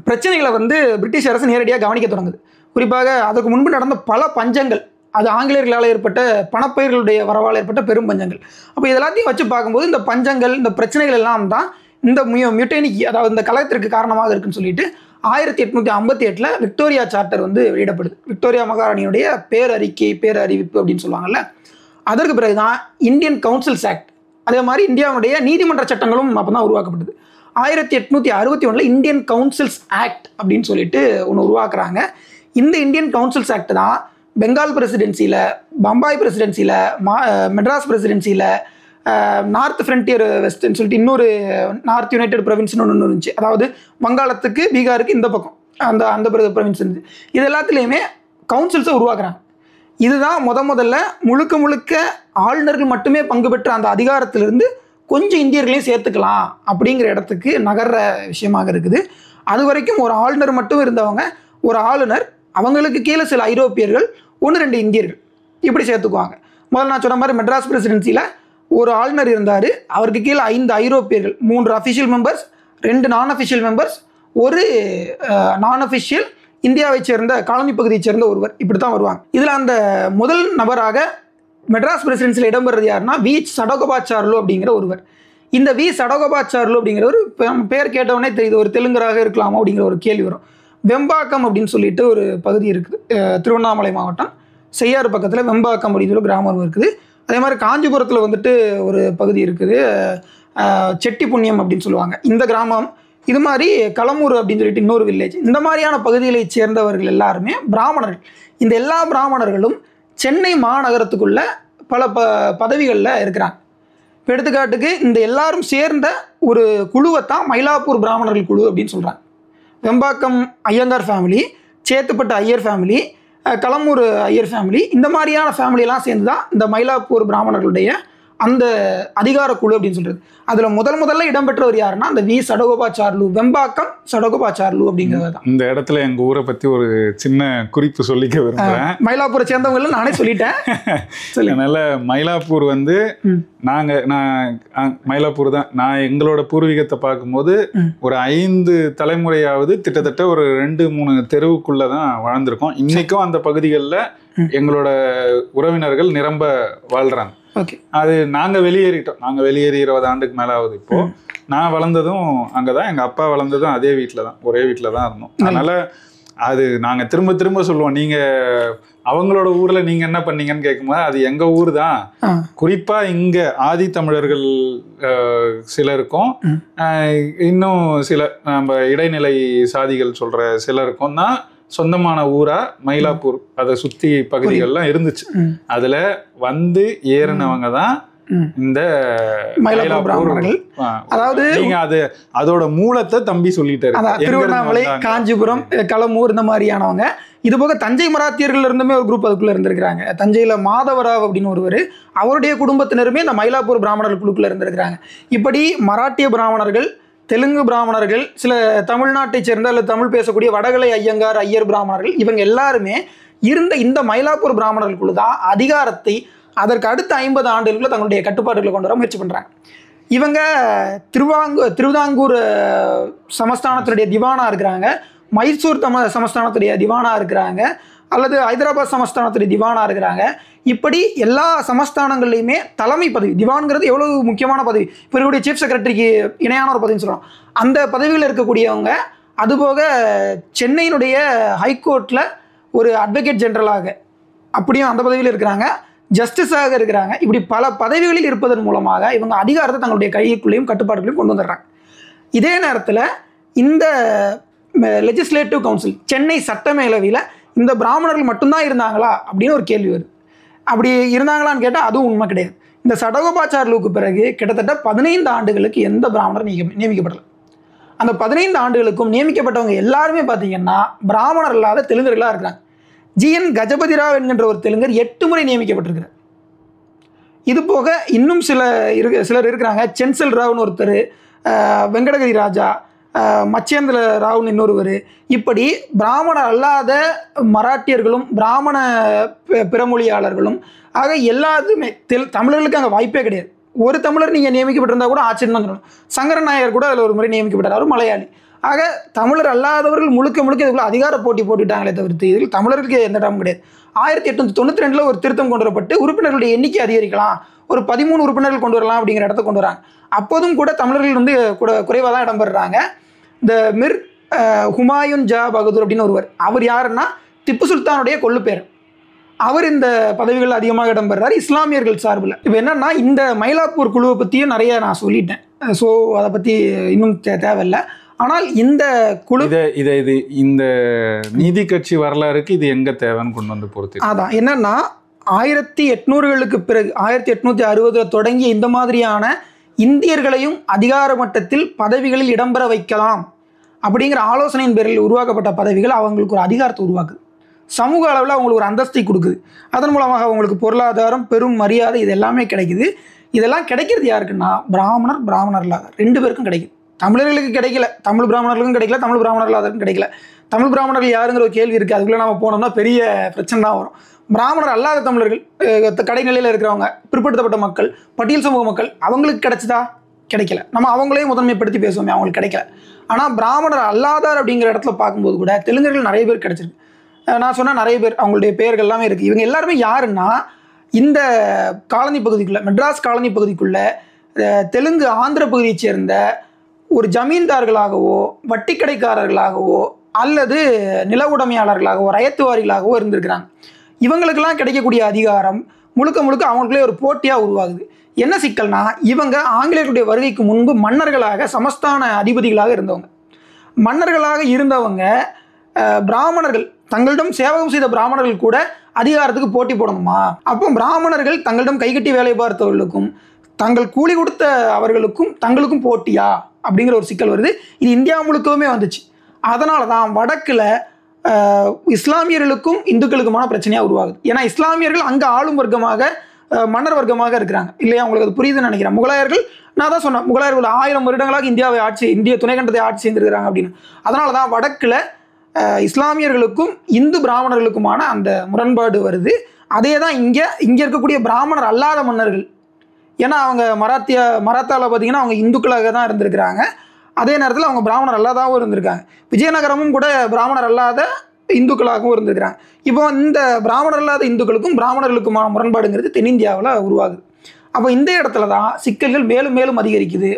பிரச்சனைகளை வந்து பிரிட்டிஷ் அரசு நேரடியாக கவனிக்க தொடங்குது. குறிப்பாக அதுக்கு முன்பு நடந்த பல பஞ்சங்கள், அது ஆங்கிலேயர்களால் ஏற்பட்ட பணப்பயிர்களுடைய வரவால் ஏற்பட்ட பெரும் பஞ்சங்கள். அப்போ இதெல்லாத்தையும் வச்சு பார்க்கும்போது இந்த பஞ்சங்கள், இந்த பிரச்சனைகள் எல்லாம் தான் இந்த மியூட்டனிக்கு, அதாவது இந்த கழகத்திற்கு காரணமாக இருக்குன்னு சொல்லிட்டு 1858 விக்டோரியா சார்ட்டர் வந்து வெளியிடப்படுது. விக்டோரியா மகாராணியுடைய பேரறிவிப்பு அப்படின்னு சொல்லுவாங்கல்ல. அதற்கு பிறகு தான் இந்தியன் கவுன்சில்ஸ் ஆக்ட், அதே மாதிரி இந்தியாவுடைய நீதிமன்ற சட்டங்களும் அப்போ தான் உருவாக்கப்படுது. 1861 இந்தியன் கவுன்சில்ஸ் ஆக்ட் அப்படின்னு சொல்லிட்டு ஒன்று உருவாக்குறாங்க. இந்த இந்தியன் கவுன்சில்ஸ் ஆக்ட் தான் பெங்கால் பிரசிடென்சியில், பம்பாய் பிரசிடென்சியில், மெட்ராஸ் பிரசிடென்சியில், நார்த் ஃப்ரண்டியர் வெஸ்ட்ன்னு சொல்லிட்டு இன்னொரு நார்த் யுனைடெட் ப்ரொவின்ஸ்னு ஒன்று இருந்துச்சு. அதாவது வங்காளத்துக்கு, பீகாருக்கு இந்த பக்கம் அந்த ப்ரொவின்ஸ் இருந்துச்சு. இது எல்லாத்துலேயுமே கவுன்சில்ஸை உருவாக்குறாங்க. இதுதான் முதல்ல முழுக்க ஆளுநர்கள் மட்டுமே பங்கு பெற்ற அந்த அதிகாரத்திலிருந்து கொஞ்சம் இந்தியர்களையும் சேர்த்துக்கலாம் அப்படிங்கிற இடத்துக்கு நகர்ற விஷயமாக இருக்குது. அது வரைக்கும் ஒரு ஆளுநர் மட்டும் இருந்தவங்க, ஒரு ஆளுநர், அவங்களுக்கு கீழே சில ஐரோப்பியர்கள், 1-2 இந்தியர்கள் இப்படி சேர்த்துக்குவாங்க. முதல்ல நான் சொன்ன மாதிரி மெட்ராஸ் பிரசிடென்சியில் ஒரு ஆளுநர் இருந்தார், அவருக்கு கீழே 5 ஐரோப்பியர்கள், 3 அஃபிஷியல் மெம்பர்ஸ், 2 நான் அஃபிஷியல் மெம்பர்ஸ், ஒரு நான் அஃபிஷியல் இந்தியாவை சேர்ந்த காலனி பகுதியை சேர்ந்த ஒருவர், இப்படி தான் வருவாங்க. இதில் அந்த முதல் நபராக மெட்ராஸ் பிரசிடென்சியில் இடம்பெறது யாருன்னா வி சடகோபாச்சார்லு அப்படிங்கிற ஒருவர். இந்த வி சடகோபாச்சார்லு அப்படிங்கிறவர் பேர் கேட்டவொடனே தெரியுது, ஒரு தெலுங்கராக இருக்கலாமா அப்படிங்கிற ஒரு கேள்வி வரும். வெம்பாக்கம் அப்படின்னு சொல்லிட்டு ஒரு பகுதி இருக்குது, திருவண்ணாமலை மாவட்டம் செய்யாறு பக்கத்தில் வெம்பாக்கம் அப்படின்னு ஒரு கிராமம் இருக்குது. அதே மாதிரி காஞ்சிபுரத்தில் வந்துட்டு ஒரு பகுதி இருக்குது, செட்டி புண்ணியம் அப்படின்னு சொல்லுவாங்க இந்த கிராமம். இது மாதிரி களமூர் அப்படின்னு சொல்லிட்டு இன்னொரு வில்லேஜ். இந்த மாதிரியான பகுதிகளை சேர்ந்தவர்கள் எல்லாருமே பிராமணர்கள். இந்த எல்லா பிராமணர்களும் சென்னை மாநகரத்துக்குள்ள பல பதவிகளில் இருக்கிறாங்க. இப்போ எடுத்துக்காட்டுக்கு இந்த எல்லாரும் சேர்ந்த ஒரு குழுவைத்தான் மயிலாப்பூர் பிராமணர்கள் குழு அப்படின்னு சொல்கிறாங்க. Vembakkam Iyengar family, Chetpet Iyer family, Kalamur Iyer family, இந்த மாதிரியான ஃபேமிலியெல்லாம் சேர்ந்து தான் இந்த மயிலாப்பூர் பிராமணர்களுடைய அந்த அதிகார குழு அப்படின்னு சொல்கிறது. அதில் முதல்ல இடம்பெற்றவர் யாருன்னா அந்த வி சடகோபாச்சார்லு, வெம்பாக்கம் சடகோபாச்சார்லு அப்படிங்கிறது தான். இந்த இடத்துல எங்கள் ஊரை பற்றி ஒரு சின்ன குறிப்பு சொல்லிக்க விரும்புகிறேன். மயிலாப்பூரை சேர்ந்தவங்கள நானே சொல்லிட்டேன். அதனால் மயிலாப்பூர் வந்து நான் மயிலாப்பூர் தான். நான் எங்களோட பூர்வீகத்தை பார்க்கும்போது ஒரு 5 தலைமுறையாவது கிட்டத்தட்ட ஒரு 2-3 தெருவுக்குள்ளே தான் வாழ்ந்திருக்கோம். இன்றைக்கும் அந்த பகுதிகளில் எங்களோட உறவினர்கள் நிரம்ப வாழ்கிறாங்க. அது நாங்கள் வெளியேறிட்டோம். நாங்கள் வெளியேறி 20 ஆண்டுக்கு மேலே ஆகுது. இப்போது நான் வளர்ந்ததும் அங்கே தான், எங்கள் அப்பா வளர்ந்ததும் அதே வீட்டில் தான், ஒரே வீட்டில் தான் இருந்தோம். அதனால் அது நாங்கள் திரும்ப சொல்லுவோம், நீங்கள் அவங்களோட ஊரில் நீங்கள் என்ன பண்ணீங்கன்னு கேட்கும்போது அது எங்கள் ஊர் தான். குறிப்பாக இங்கே ஆதி தமிழர்கள் சிலருக்கும் இன்னும் சில நம்ம இடைநிலை சாதிகள் சொல்கிற சிலருக்கும் தான் சொந்தமான ஊரா மயிலாப்பூர், அதை சுத்தி பகுதிகள்லாம் இருந்துச்சு. அதுல வந்து ஏறினவங்க தான் இந்த மயிலாப்பூர் பிராமணர்கள். அதாவது நீங்க அதோட மூலத்தை தம்பி சொல்லிட்டாரு. திருவண்ணாமலை, காஞ்சிபுரம், களமூர் இந்த மாதிரியானவங்க. இது போக தஞ்சை மராத்தியர்கள் இருந்துமே ஒரு குரூப் அதுக்குள்ள இருந்திருக்கிறாங்க. தஞ்சையில மாதவராவ் அப்படின்னு ஒருவர், அவருடைய குடும்பத்தினருமே இந்த மயிலாப்பூர் பிராமணர்கள் குழுக்குள்ள இருந்திருக்கிறாங்க. இப்படி மராட்டிய பிராமணர்கள், தெலுங்கு பிராமணர்கள், சில தமிழ்நாட்டை சேர்ந்த அல்லது தமிழ் பேசக்கூடிய வடகலை ஐயங்கார், ஐயர் பிராமணர்கள், இவங்க எல்லாருமே இருந்த இந்த மயிலாப்பூர் பிராமணர்கள் குழு தான் அதிகாரத்தை அதற்கு அடுத்த 50 ஆண்டுகளுக்குள்ள தங்களுடைய கட்டுப்பாடுகளை கொண்டு வர முயற்சி பண்ணுறாங்க. இவங்க திருவிதாங்கூர் சமஸ்தானத்துடைய திவானா இருக்கிறாங்க, மைசூர் சமஸ்தானத்துடைய திவானா இருக்கிறாங்க, அல்லது ஹைதராபாத் சமஸ்தானத்துடைய திவானா இருக்கிறாங்க. இப்படி எல்லா சமஸ்தானங்கள்லையுமே தலைமை பதவி, திவான்கிறது எவ்வளவு முக்கியமான பதவி. இப்போ இருக்கக்கூடிய சீஃப் செக்ரட்டரிக்கு இணையான ஒரு பதவின்னு சொல்கிறோம். அந்த பதவியில் இருக்கக்கூடியவங்க, அதுபோக சென்னையினுடைய ஹைகோர்ட்டில் ஒரு அட்வொகேட் ஜெனரலாக அப்படியும் அந்த பதவியில் இருக்கிறாங்க, ஜஸ்டிஸாக இருக்கிறாங்க. இப்படி பல பதவிகளில் இருப்பதன் மூலமாக இவங்க அதிகாரத்தை தங்களுடைய கைக்குள்ளேயும் கட்டுப்பாடுகளையும் கொண்டு வந்துடுறாங்க. இதே நேரத்தில் இந்த லெஜிஸ்லேட்டிவ் கவுன்சில் சென்னை சட்டமேலவையில் இந்த பிராமணர்கள் மட்டும்தான் இருந்தாங்களா அப்படின்னு ஒரு கேள்வி வருது. அப்படி இருந்தாங்களான்னு கேட்டால் அதுவும் உண்மை கிடையாது. இந்த சடகோபாச்சாரிலுக்கு பிறகு கிட்டத்தட்ட 15 ஆண்டுகளுக்கு எந்த பிராமணர் நியமிக்கப்படலை. அந்த 15 ஆண்டுகளுக்கும் நியமிக்கப்பட்டவங்க எல்லாருமே பார்த்தீங்கன்னா பிராமணர் இல்லாத தெலுங்கர்களாக இருக்கிறாங்க. ஜிஎன் கஜபதி ராவ் என்கின்ற ஒரு தெலுங்கர் 8 முறை நியமிக்கப்பட்டிருக்கிறார். இது போக இன்னும் சிலர் இருக்கிறாங்க. சென்சல் ராவ்னு ஒருத்தர், வெங்கடகிரி ராஜா, மச்சேந்திர ராவ்னு இன்னொருவர். இப்படி பிராமணர் அல்லாத மராட்டியர்களும் பிராமண பிறமொழியாளர்களும் ஆக எல்லாத்துமே தமிழர்களுக்கு அங்கே வாய்ப்பே கிடையாது. ஒரு தமிழர் நீங்கள் நியமிக்கப்பட்டிருந்தா கூட ஆச்சரியம் தான் சொல்லணும். சங்கரன் நாயர் கூட அதில் ஒரு முறை நியமிக்கப்பட்டார், அவர் மலையாளி. ஆக தமிழர் அல்லாதவர்கள் முழுக்க இதுக்குள்ள அதிகார போட்டி போட்டுட்டாங்களே தவிர்த்து இதில் தமிழர்களுக்கு எந்த இடமும் கிடையாது. 1892 ஒரு திருத்தம் கொண்டு வரப்பட்டு உறுப்பினர்களுடைய எண்ணிக்கை அதிகரிக்கலாம், ஒரு 13 உறுப்பினர்கள் கொண்டு வரலாம் அப்படிங்கிற இடத்த கொண்டு வராங்க. அப்போதும் கூட தமிழர்கள் வந்து குறைவாக தான் இடம்பெறுறாங்க. இந்த மிர் ஹுமாயூன் ஜா பகதூர் அப்படின்னு ஒருவர், அவர் யாருன்னா திப்பு சுல்தானுடைய கொள்ளு பேர். அவர் இந்த பதவிகள் அதிகமாக இடம்பெறார் இஸ்லாமியர்கள் சார்பில். இப்போ என்னன்னா இந்த மயிலாப்பூர் குழுவை பற்றியும் நிறைய நான் சொல்லிட்டேன். ஸோ அதை பற்றி இன்னும் தேவையில்லை. ஆனால் இந்த குழு இது இந்த நீதி கட்சி வரலாறுக்கு இது எங்க தேவைன்னு கொண்டு வந்து பொறுத்து அதான் என்னன்னா 1800களுக்கு பிறகு 1860 தொடங்கி இந்த மாதிரியான இந்தியர்களையும் அதிகார மட்டத்தில் பதவிகளில் இடம்பெற வைக்கலாம் அப்படிங்கிற ஆலோசனையின் பேரில் உருவாக்கப்பட்ட பதவிகள் அவங்களுக்கு ஒரு அதிகாரத்தை உருவாக்குது, சமூக அளவில் அவங்களுக்கு ஒரு அந்தஸ்தை கொடுக்குது. அதன் மூலமாக அவங்களுக்கு பொருளாதாரம், பெரும் மரியாதை, இது எல்லாமே கிடைக்குது. இதெல்லாம் கிடைக்கிறது யாருக்குன்னா பிராமணர் இல்லாத 2 பேருக்கும் கிடைக்குது. தமிழர்களுக்கு கிடைக்கல, தமிழ் பிராமணர்களுக்கும் கிடைக்கல, தமிழ் பிராமணர் இல்லாதவருக்கும் கிடைக்கல. தமிழ் பிராமணர்கள் யாருங்கிற ஒரு கேள்வி இருக்குது. அதுக்குள்ளே நம்ம போனோம்னா பெரிய பிரச்சனை தான் வரும். பிராமணர் அல்லாத தமிழர்கள், கடைநிலையில் இருக்கிறவங்க, பிற்படுத்தப்பட்ட மக்கள், பட்டியல் சமூக மக்கள், அவங்களுக்கு கிடைச்சதா? கிடைக்கல. நம்ம அவங்களையும் முதன்மைப்படுத்தி பேசுவோமே, அவங்களுக்கு கிடைக்கல. ஆனால் பிராமணர் அல்லாதார் அப்படிங்கிற இடத்துல பார்க்கும்போது கூட தெலுங்கர்கள் நிறைய பேர் கிடைச்சிருக்கு. நான் சொன்னால் நிறைய பேர் அவங்களுடைய பெயர்கள் எல்லாமே இருக்குது. இவங்க எல்லாருமே யாருன்னா இந்த காலனி பகுதிக்குள்ளே, மெட்ராஸ் காலனி பகுதிக்குள்ளே தெலுங்கு ஆந்திர பகுதியை சேர்ந்த ஒரு ஜமீன்தார்களாகவோ வட்டிக்கடைக்காரர்களாகவோ அல்லது நில உடைமையாளர்களாகவோ ரயத்துவாரிகளாகவோ இருந்திருக்கிறாங்க. இவங்களுக்கெல்லாம் கிடைக்கக்கூடிய அதிகாரம் முழுக்க அவங்களுக்குள்ளே ஒரு போட்டியாக உருவாகுது. என்ன சிக்கல்னா இவங்க ஆங்கிலேயர்களுடைய வருகைக்கு முன்பு மன்னர்களாக சமஸ்தான அதிபதிகளாக இருந்தவங்க. மன்னர்களாக இருந்தவங்க பிராமணர்கள், தங்களிடம் சேவகம் செய்த பிராமணர்கள் கூட அதிகாரத்துக்கு போட்டி போடணுமா? அப்போ பிராமணர்கள் தங்களிடம் கைகட்டி வேலை பார்த்தவர்களுக்கும் தங்கள் கூலி கொடுத்த அவர்களுக்கும் தங்களுக்கும் போட்டியா அப்படிங்கிற ஒரு சிக்கல் வருது. இது இந்தியா முழுக்கவுமே வந்துச்சு. அதனால தான் வடக்கில் இஸ்லாமியர்களுக்கும் இந்துக்களுக்குமான பிரச்சனையாக உருவாகுது. ஏன்னா இஸ்லாமியர்கள் அங்கே ஆளும் வர்க்கமாக, மன்னர் வர்க்கமாக இருக்கிறாங்க இல்லையா? உங்களுக்கு அது புரியுதுன்னு நினைக்கிறேன். முகலாயர்கள், நான் தான் சொன்னேன், முகலாயர்கள் 1000 வருடங்களாக இந்திய துணைக்கண்டத்தை ஆட்சி செய்திருக்கிறாங்க அப்படின்னு. அதனால தான் வடக்கில் இஸ்லாமியர்களுக்கும் இந்து பிராமணர்களுக்குமான அந்த முரண்பாடு வருது. அதே தான் இங்கே இருக்கக்கூடிய பிராமணர் அல்லாத மன்னர்கள், ஏன்னா அவங்க மராத்தாவில் பார்த்தீங்கன்னா அவங்க இந்துக்களாக தான் இருந்திருக்கிறாங்க. அதே நேரத்தில் அவங்க பிராமணர் அல்லாதாகவும் இருந்திருக்காங்க. விஜயநகரமும் கூட பிராமணர் அல்லாத இந்துக்களாகவும் இருந்திருக்கிறாங்க. இப்போ இந்த பிராமணர் அல்லாத இந்துக்களுக்கும் பிராமணர்களுக்குமான முரண்பாடுங்கிறது தென்னிந்தியாவில் உருவாகுது. அப்போ இந்த இடத்துல தான் சிக்கல்கள் மேலும் மேலும் அதிகரிக்குது.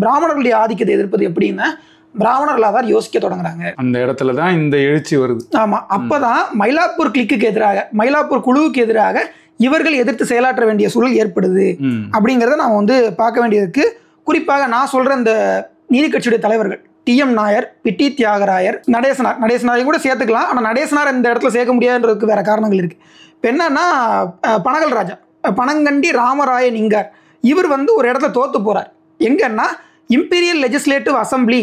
பிராமணர்களுடைய ஆதிக்கத்தை எதிர்ப்பது எப்படின்னா பிராமணர் அல்லாதார் யோசிக்க தொடங்குறாங்க. அந்த இடத்துல தான் இந்த எழுச்சி வருது. ஆமாம், அப்போ தான் மயிலாப்பூர் கிளிக்கு எதிராக, மயிலாப்பூர் குழுவுக்கு எதிராக இவர்கள் எதிர்த்து செயலாற்ற வேண்டிய சூழல் ஏற்படுது அப்படிங்கிறத நாம் வந்து பார்க்க வேண்டியதுக்கு. குறிப்பாக நான் சொல்கிற இந்த நீதி கட்சியுடைய தலைவர்கள் TM நாயர், பிட்டி தியாகராயர், நடேசனாரையும் கூட சேர்த்துக்கலாம். ஆனால் நடேசனார் இந்த இடத்துல சேர்க்க முடியாதுன்றதுக்கு வேறு காரணங்கள் இருக்குது. இப்போ என்னன்னா பனகல் ராஜா, பனங்கண்டி ராமராய நிங்கார், இவர் வந்து ஒரு இடத்துல தோற்று போகிறார். எங்கன்னா இம்பீரியல் லெஜிஸ்லேட்டிவ் அசம்பிளி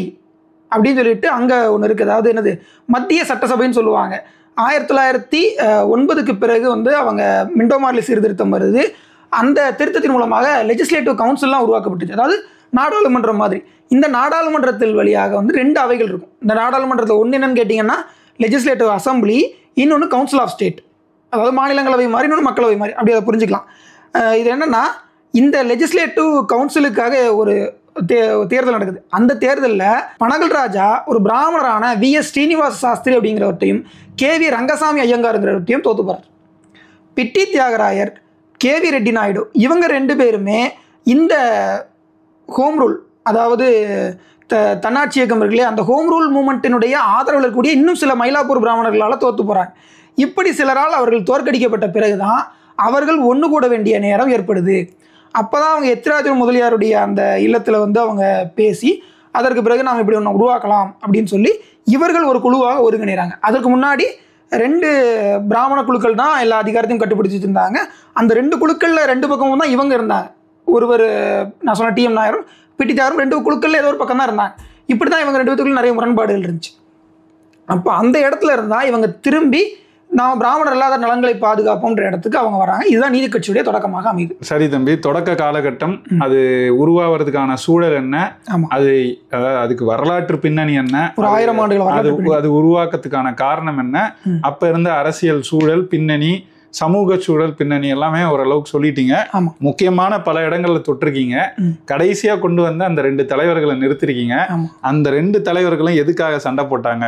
அப்படின்னு சொல்லிட்டு அங்கே ஒன்று இருக்குது. அதாவது என்னது, மத்திய சட்டசபைன்னு சொல்லுவாங்க. 1909க்கு பிறகு வந்து அவங்க மிண்டோமார்லி சீர்திருத்தம் வருது. அந்த திருத்தத்தின் மூலமாக லெஜிஸ்லேட்டிவ் கவுன்சில்லாம் உருவாக்கப்பட்டுச்சு. அதாவது நாடாளுமன்றம் மாதிரி. இந்த நாடாளுமன்றத்தில் வழியாக வந்து 2 அவைகள் இருக்கும். இந்த நாடாளுமன்றத்தில் ஒன்று என்னன்னு கேட்டிங்கன்னா லெஜிஸ்லேட்டிவ் அசம்பிளி, இன்னொன்று கவுன்சில் ஆஃப் ஸ்டேட், அதாவது மாநிலங்களவை மாதிரி, இன்னொன்று மக்களவை மாதிரி, அப்படி அதை புரிஞ்சுக்கலாம். இது என்னென்னா இந்த லெஜிஸ்லேட்டிவ் கவுன்சிலுக்காக ஒரு தேர்தல் நடக்குது. அந்த தேர்தலில் பனகல் ராஜா ஒரு பிராமணரான VS ஸ்ரீனிவாச சாஸ்திரி அப்படிங்கிறவற்றையும் KV ரங்கசாமி ஐயங்காருங்கிறவற்றையும் தோத்து போகிறார். பிட்டி தியாகராயர், KV ரெட்டி நாயுடு, இவங்க 2 பேருமே இந்த ஹோம் ரூல், அதாவது தன்னாட்சி இயக்கம் இருக்குல்லையே, அந்த ஹோம் ரூல் மூமெண்ட்டினுடைய ஆதரவில் இருக்கக்கூடிய இன்னும் சில மயிலாப்பூர் பிராமணர்களால் தோற்று போகிறாங்க. இப்படி சிலரால் அவர்கள் தோற்கடிக்கப்பட்ட பிறகு தான் அவர்கள் ஒன்று கூட வேண்டிய நேரம் ஏற்படுது. அப்போ தான் அவங்க எத்திராஜ முதலியாருடைய அந்த இல்லத்தில் வந்து அவங்க பேசி அதற்கு பிறகு நாம் இப்படி ஒன்று உருவாக்கலாம் அப்படின்னு சொல்லி இவர்கள் ஒரு குழுவாக ஒருங்கிணைறாங்க. அதற்கு முன்னாடி 2 பிராமண குழுக்கள் தான் எல்லா அதிகாரத்தையும் கட்டுப்பிடிச்சிட்டு இருந்தாங்க. அந்த 2 குழுக்களில் 2 பக்கமும் தான் இவங்க இருந்தாங்க. ஒருவர் நான் சொன்ன டிஎம் நாயரும் பிடி தியாகரும் 2 குழுக்களில் ஏதோ ஒரு பக்கம் தான் இருந்தாங்க. இப்படி தான் இவங்க 2 பேத்துக்குள்ள நிறைய முரண்பாடுகள் இருந்துச்சு. அப்போ அந்த இடத்துல இருந்தால் இவங்க திரும்பி நாம் பிராமணர் இல்லாத நலன்களை பாதுகாப்போன்ற இடத்துக்கு அவங்க வராங்க. இதுதான் நீதி கட்சியுடைய தொடக்கமாக அமையுது. சரி தம்பி, தொடக்க காலகட்டம் அது உருவாவதுக்கான சூழல் என்ன, அது அதுக்கு வரலாற்று பின்னணி என்ன, ஒரு 1000 ஆண்டுகள் அது உருவாக்கத்துக்கான காரணம் என்ன, அப்ப இருந்த அரசியல் சூழல் பின்னணி, சமூக சூழல் பின்னணி எல்லாமே ஓரளவுக்கு சொல்லிட்டீங்க. முக்கியமான பல இடங்கள்ல தொட்டிருக்கீங்க. கடைசியா கொண்டு வந்த அந்த 2 தலைவர்களை நிறுத்திருக்கீங்க. அந்த 2 தலைவர்களும் எதுக்காக சண்டை போட்டாங்க,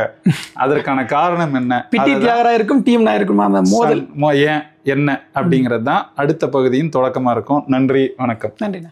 அதற்கான காரணம் என்ன, பிடி தியாகராயருக்கும் டிஎம் நாயருக்கும் அந்த மோதல் ஏன் என்ன அப்படிங்கிறது தான் அடுத்த பகுதியின் தொடக்கமா இருக்கும். நன்றி, வணக்கம். நன்றி.